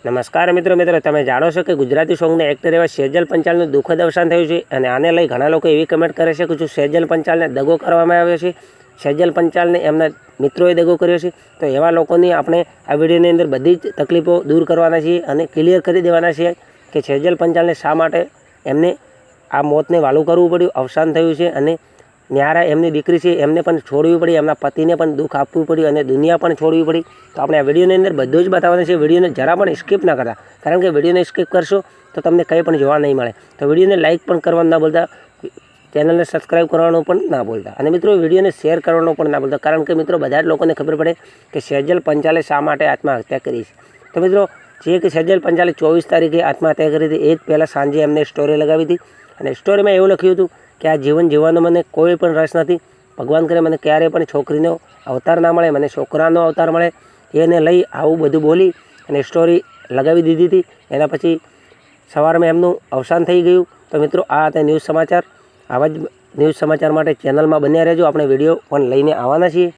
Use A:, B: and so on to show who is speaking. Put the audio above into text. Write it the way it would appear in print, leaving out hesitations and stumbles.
A: નમસ્કાર મિત્રો તમે જાણો છો કે ગુજરાતી સોંગના એક્ટર એવા સેજલ પંચાલનું દુઃખદ અવસાન થયું છે અને આને લઈ ઘણા લોકો એવી કમેન્ટ કરે છે કે જો સેજલ પંચાલને દગો કરવામાં આવ્યો છે, સેજલ પંચાલને એમના મિત્રોએ દગો કર્યો છે, તો એવા લોકોની આપણે આ વિડીયોની અંદર બધી જ તકલીફો દૂર કરવાના છીએ અને ક્લિયર કરી દેવાના છીએ કે સેજલ પંચાલને શા માટે એમને આ મોતને વાલું કરવું પડ્યું, અવસાન થયું છે અને ન્યારા એમની દીકરી છે એમને પણ છોડવી પડી, એમના પતિને પણ દુઃખ આપવું પડ્યું અને દુનિયા પણ છોડવી પડી। તો આપણે આ વિડીયોની અંદર બધું જ બતાવવાનું છે। વિડીયોને જરા પણ સ્કીપ ના કરતા, કારણ કે વિડીયોને સ્કીપ કરશો તો તમને કંઈ પણ જોવા નહીં મળે। તો વિડીયોને લાઇક પણ કરવાનું ના ભૂલતા, ચેનલને સબસ્ક્રાઈબ કરવાનું પણ ના ભૂલતા અને મિત્રો વિડીયોને શેર કરવાનું પણ ના ભૂલતા, કારણ કે મિત્રો બધા જ લોકોને ખબર પડે કે સેજલ પંચાલે શા માટે આત્મહત્યા કરી છે। તો મિત્રો જે કે સેજલ પંચાલે 24 તારીખે આત્મહત્યા કરી હતી, એ જ પહેલાં સાંજે એમને સ્ટોરી લગાવી હતી અને સ્ટોરીમાં એવું લખ્યું હતું કે આ જીવન જીવવાનો મને કોઈ પણ રસ નથી, ભગવાન કરે મને ક્યારેય પણ છોકરીનો અવતાર ના મળે, મને છોકરાનો અવતાર મળે, એને લઈ આવું બધું બોલી અને સ્ટોરી લગાવી દીધી હતી। એના પછી સવારમાં એમનું અવસાન થઈ ગયું। તો મિત્રો આ હતા ન્યૂઝ સમાચાર। આવા જ ન્યૂઝ સમાચાર માટે ચેનલમાં બન્યા રહેજો, આપણે વિડીયો પણ લઈને આવવાના છીએ।